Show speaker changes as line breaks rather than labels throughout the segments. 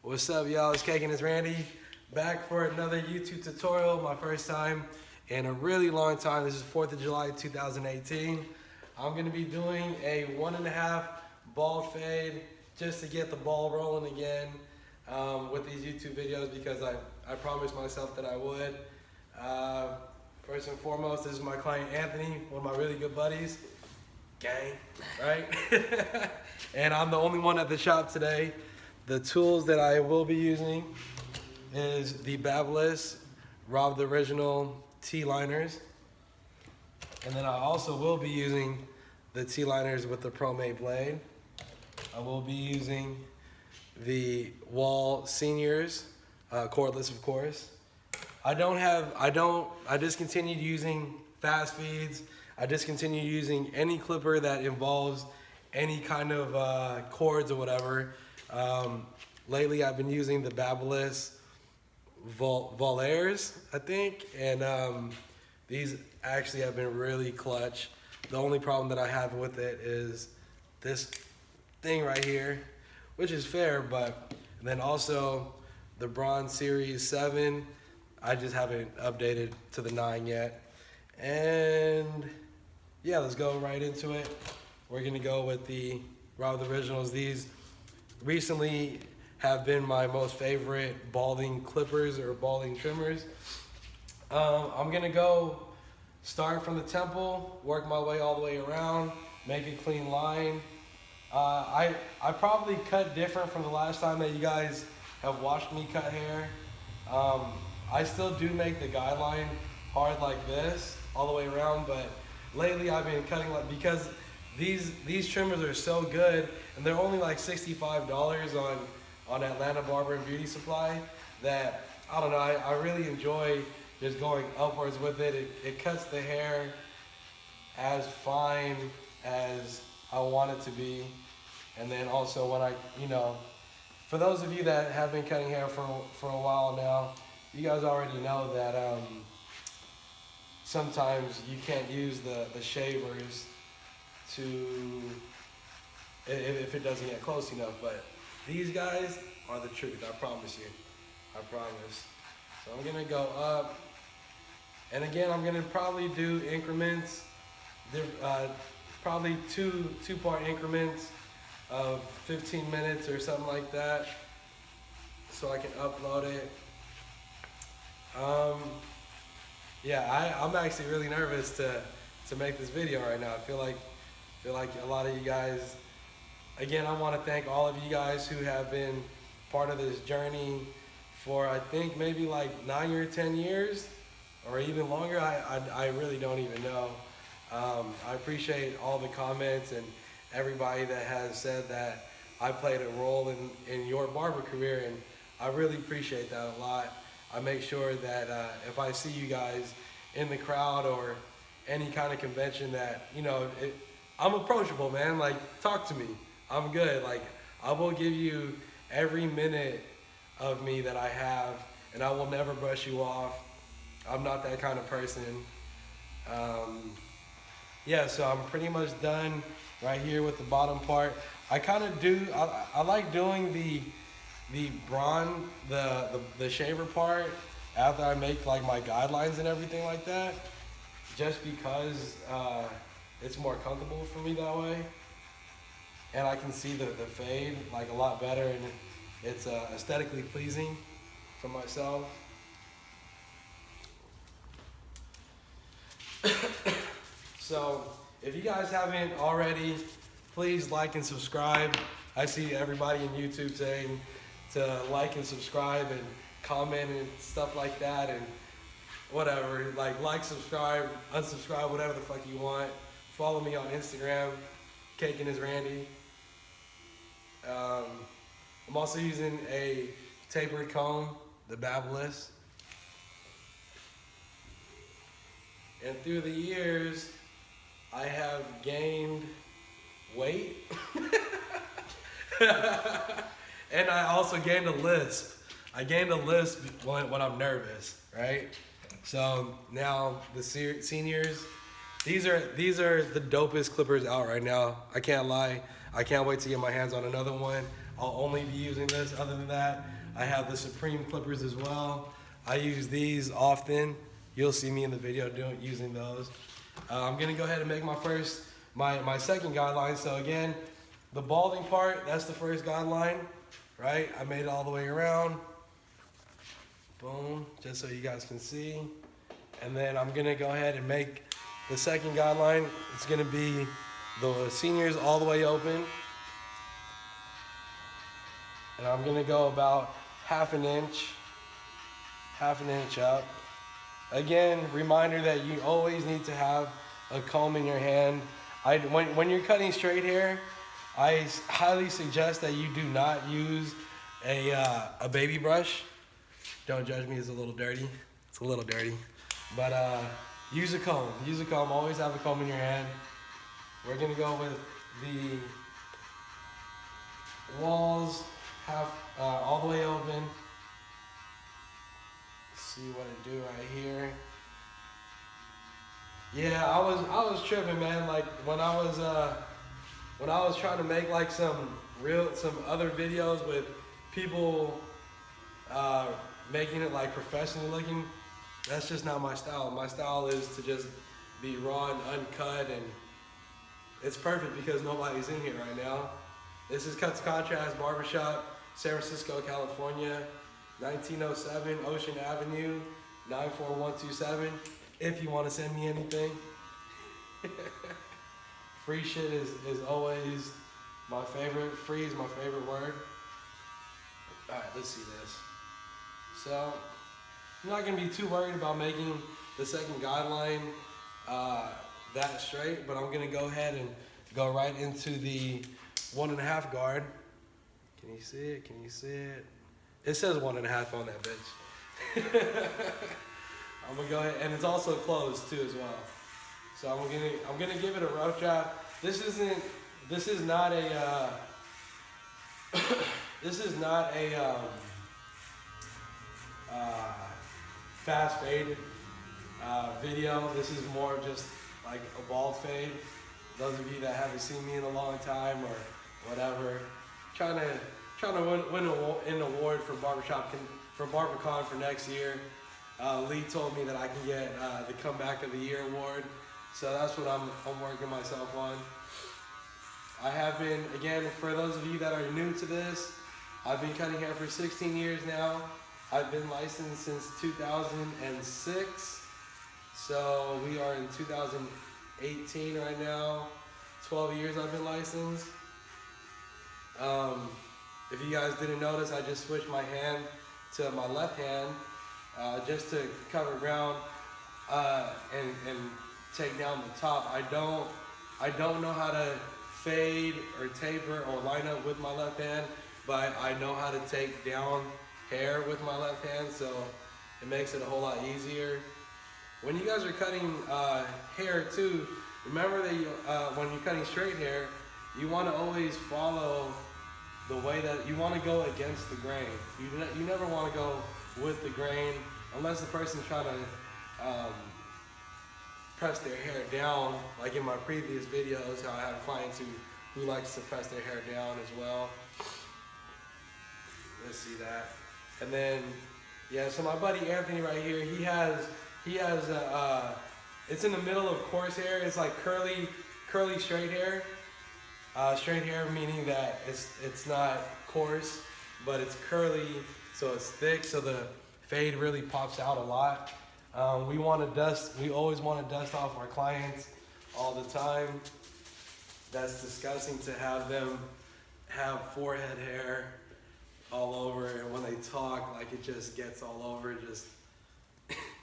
What's up, y'all? It's Cake and it's Randy. Back for another YouTube tutorial. My first time in a really long time. This is 4th of July 2018. I'm going to be doing a 1.5 ball fade just to get the ball rolling again with these YouTube videos because I promised myself that I would. First and foremost, this is my client Anthony, one of my really good buddies. Gang, right? And I'm the only one at the shop today. The tools that I will be using is the Babyliss Rob the Original T-liners. And then I also will be using the T-liners with the ProMate blade. I will be using the Wahl Seniors, cordless of course. I discontinued using fast feeds. I discontinued using any clipper that involves any kind of cords or whatever. Lately I've been using the Babyliss Volairs, I think, and these actually have been really clutch. The only problem that I have with it is this thing right here, which is fair, but then also the Bronze Series 7, I just haven't updated to the 9 yet. And yeah, let's go right into it. We're gonna go with the Rob the Originals. These recently have been my most favorite balding clippers or balding trimmers. I'm gonna go start from the temple, work my way all the way around, make a clean line. I probably cut different from the last time that you guys have watched me cut hair. I still do make the guideline hard like this all the way around, but lately I've been cutting like, because these trimmers are so good and they're only like $65 on Atlanta Barber and Beauty Supply that, I don't know, I really enjoy just going upwards with it. It cuts the hair as fine as I want it to be. And then also when for those of you that have been cutting hair for a while now, you guys already know that sometimes you can't use the shavers if it doesn't get close enough, but these guys are the truth, I promise you. I promise. So I'm gonna go up, and again, I'm gonna probably do increments, probably two-part increments of 15 minutes or something like that, so I can upload it. Yeah, I'm actually really nervous to make this video right now. I feel like a lot of you guys, again, I want to thank all of you guys who have been part of this journey for, I think, maybe like 9 or 10 years, or even longer. I really don't even know. I appreciate all the comments and everybody that has said that I played a role in your barber career, and I really appreciate that a lot. I make sure that if I see you guys in the crowd or any kind of convention that, I'm approachable, man. Like, talk to me. I'm good. Like, I will give you every minute of me that I have, and I will never brush you off. I'm not that kind of person. Yeah, so I'm pretty much done right here with the bottom part. I kind of do, I like doing the shaver part after I make like my guidelines and everything like that, just because it's more comfortable for me that way, and I can see the fade like a lot better, and it's aesthetically pleasing for myself. So if you guys haven't already, please like and subscribe. I see everybody in YouTube saying to like and subscribe and comment and stuff like that, and whatever, like, subscribe, unsubscribe, whatever the fuck you want. Follow me on Instagram, Cake and it's Randy. I'm also using a tapered comb, the Babyliss. And through the years, I have gained weight. And I also gained a lisp. I gained a lisp when I'm nervous, right? So now the seniors, these are the dopest clippers out right now. I can't lie. I can't wait to get my hands on another one. I'll only be using this. Other than that, I have the Supreme clippers as well. I use these often. You'll see me in the video using those. I'm gonna go ahead and make my second guideline. So again, the balding part, that's the first guideline, right? I made it all the way around. Boom, just so you guys can see. And then I'm gonna go ahead and make the second guideline. It's gonna be the seniors all the way open. And I'm gonna go about half an inch up. Again, reminder that you always need to have a comb in your hand. When you're cutting straight hair, I highly suggest that you do not use a baby brush. Don't judge me, it's a little dirty. It's a little dirty. But use a comb. Use a comb. Always have a comb in your hand. We're gonna go with the walls all the way open. See what it do right here. Yeah, I was tripping, man. Like when I was trying to make like some other videos with people making it like professionally looking. That's just not my style. My style is to just be raw and uncut, and it's perfect because nobody's in here right now. This is Cut to Contrast Barbershop, San Francisco, California, 1907 Ocean Avenue, 94127. If you want to send me anything. Free shit is always my favorite. Free is my favorite word. Alright, let's see this. So, I'm not going to be too worried about making the second guideline that straight, but I'm going to go ahead and go right into the 1.5 guard. Can you see it? Can you see it? It says 1.5 on that bitch. I'm going to go ahead, and it's also closed too as well. So I'm gonna give it a rough job. This is not a fast fade video. This is more just like a bald fade. Those of you that haven't seen me in a long time or whatever, trying to win an award for BarberCon for next year. Lee told me that I can get the Comeback of the Year award, so that's what I'm working myself on. I have been, again, for those of you that are new to this, I've been cutting hair for 16 years now. I've been licensed since 2006, so we are in 2018 right now. 12 years I've been licensed. If you guys didn't notice, I just switched my hand to my left hand just to cover ground and take down the top. I don't know how to fade or taper or line up with my left hand, but I know how to take down hair with my left hand, so it makes it a whole lot easier. When you guys are cutting hair too, remember that when you're cutting straight hair, you want to always follow the way that you want to go against the grain. You never want to go with the grain unless the person's trying to press their hair down, like in my previous videos, how I have clients who likes to press their hair down as well. Let's see that. And then, yeah, so my buddy Anthony right here, he has it's in the middle of coarse hair. It's like curly straight hair. Straight hair meaning that it's not coarse, but it's curly, so it's thick, so the fade really pops out a lot. We always want to dust off our clients all the time. That's disgusting to have them have forehead hair all over, and when they talk, like it just gets all over. Just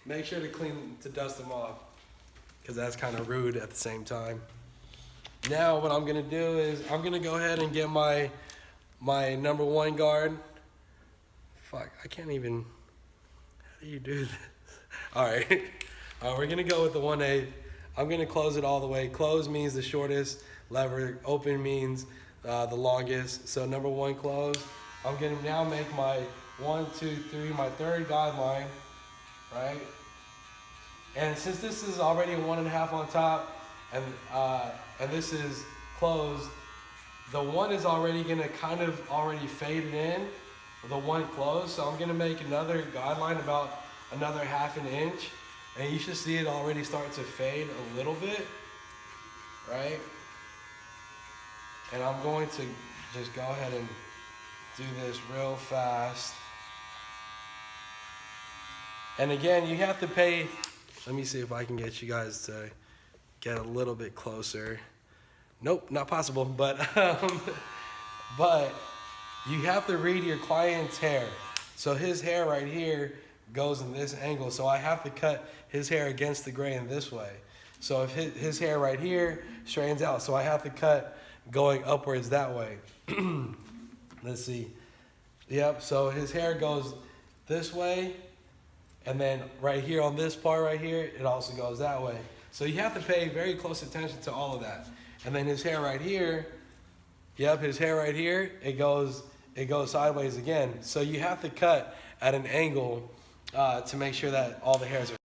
make sure to dust them off, because that's kind of rude at the same time. Now what I'm gonna do is I'm gonna go ahead and get my number 1 guard. Fuck, I can't even. How do you do this? All right, we're gonna go with the 1/8. I'm gonna close it all the way. Close means the shortest lever. Open means the longest. So number 1 close. I'm gonna now make my 1, 2, 3, my third guideline, right? And since this is already a 1.5 on top, and this is closed, the one is already gonna kind of already faded in, the one closed. So I'm gonna make another guideline about another 1/2 inch, and you should see it already start to fade a little bit, right? And I'm going to just go ahead and do this real fast. And again, you have to pay, let me see if I can get you guys to get a little bit closer. Nope, not possible, but you have to read your client's hair. So his hair right here goes in this angle, so I have to cut his hair against the grain this way. So if his hair right here straightens out, so I have to cut going upwards that way. Let's see. Yep, so his hair goes this way, and then right here on this part right here, it also goes that way. So you have to pay very close attention to all of that. And then his hair right here, yep, his hair right here, it goes sideways again. So you have to cut at an angle to make sure that all the hairs are